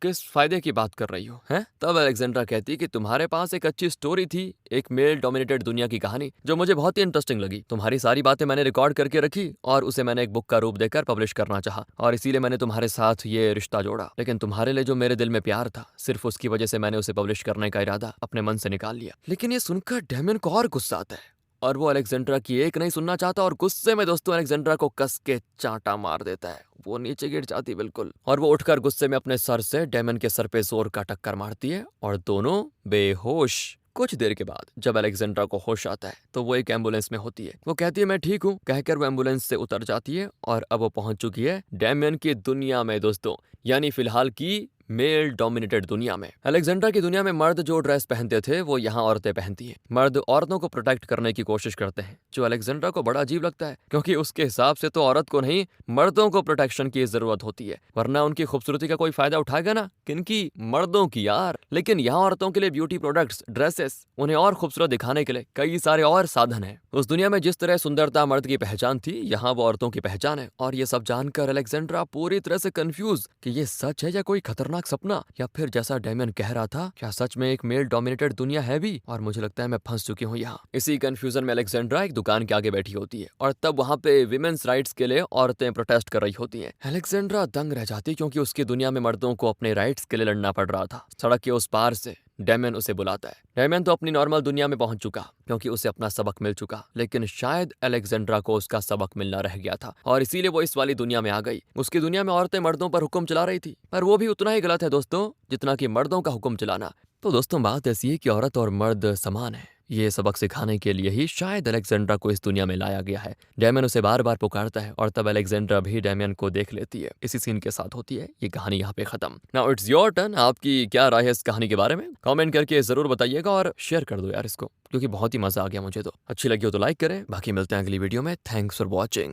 किस फायदे की बात कर रही हो हैं? तब अलेक्जेंड्रा कहती है कि तुम्हारे पास एक अच्छी स्टोरी थी, एक मेल डोमिनेटेड दुनिया की कहानी जो मुझे बहुत ही इंटरेस्टिंग लगी। तुम्हारी सारी बातें मैंने रिकॉर्ड करके रखी और उसे मैंने एक बुक का रूप देकर पब्लिश करना चाहा, और इसीलिए मैंने तुम्हारे साथ ये रिश्ता जोड़ा। लेकिन तुम्हारे लिए जो मेरे दिल में प्यार था, सिर्फ उसकी वजह से मैंने उसे पब्लिश करने का इरादा अपने मन से निकाल लिया। लेकिन ये सुनकर डेमन को और गुस्सा आता है और वो अलेक्जेंड्रा की एक नहीं सुनना चाहता और गुस्से में दोस्तों अलेक्जेंड्रा को कस के चांटा मार देता है। वो नीचे गिर जाती बिल्कुल और वो उठकर गुस्से में अपने सर से डेमन के सर पे जोर का टक्कर मारती है और दोनों बेहोश। कुछ देर के बाद जब अलेक्जेंड्रा को होश आता है तो वो एक एम्बुलेंस में होती है। वो कहती है मैं ठीक हूँ कहकर वो एम्बुलेंस से उतर जाती है और अब वो पहुंच चुकी है डेमियन की दुनिया में दोस्तों, यानी फिलहाल की मेल डोमिनेटेड दुनिया में। अलेक्जेंड्रा की दुनिया में मर्द जो ड्रेस पहनते थे वो यहाँ औरतें पहनती हैं। मर्द औरतों को प्रोटेक्ट करने की कोशिश करते हैं जो अलेक्जेंड्रा को बड़ा अजीब लगता है क्योंकि उसके हिसाब से तो औरत को नहीं मर्दों को प्रोटेक्शन की जरूरत होती है, वरना उनकी खूबसूरती का कोई फायदा उठाएगा ना, किनकी, मर्दों की यार। लेकिन यहाँ औरतों के लिए ब्यूटी प्रोडक्ट्स, ड्रेसेस, उन्हें और खूबसूरत दिखाने के लिए कई सारे और साधन है। उस दुनिया में जिस तरह सुंदरता मर्द की पहचान थी यहाँ वो औरतों की पहचान है। और ये सब जानकर अलेक्जेंड्रा पूरी तरह से कंफ्यूज कि ये सच है या कोई खतरनाक सपना, या फिर जैसा डेमियन कह रहा था क्या सच में एक मेल डोमिनेटेड दुनिया है भी और मुझे लगता है मैं फंस चुकी हूँ यहाँ। इसी कंफ्यूजन में अलेक्जेंड्रा एक दुकान के आगे बैठी होती है और तब वहाँ पे विमेन्स राइट्स के लिए औरतें प्रोटेस्ट कर रही होती हैं। अलेक्जेंड्रा दंग रह जाती क्योंकि उसकी दुनिया में मर्दों को अपने राइट्स के लिए लड़ना पड़ रहा था। सड़क के उस पार से डेमियन उसे बुलाता है। डेमियन तो अपनी नॉर्मल दुनिया में पहुंच चुका क्योंकि उसे अपना सबक मिल चुका, लेकिन शायद अलेक्जेंड्रा को उसका सबक मिलना रह गया था और इसीलिए वो इस वाली दुनिया में आ गई। उसकी दुनिया में औरतें मर्दों पर हुक्म चला रही थी, पर वो भी उतना ही गलत है दोस्तों जितना कि मर्दों का हुक्म चलाना। तो दोस्तों बात ऐसी है कि औरत और मर्द समान है। ये सबक सिखाने के लिए ही शायद अलेक्जेंड्रा को इस दुनिया में लाया गया है। डेमियन उसे बार बार पुकारता है और तब अलेक्जेंड्रा भी डेमियन को देख लेती है। इसी सीन के साथ होती है ये कहानी यहाँ पे खत्म। Now it's your turn. आपकी क्या राय है इस कहानी के बारे में? कमेंट करके जरूर बताइएगा और शेयर कर दो यार इसको, क्योंकि बहुत ही मजा आ गया मुझे तो। अच्छी लगी हो तो लाइक करें। बाकी मिलते हैं अगली वीडियो में। Thanks for watching.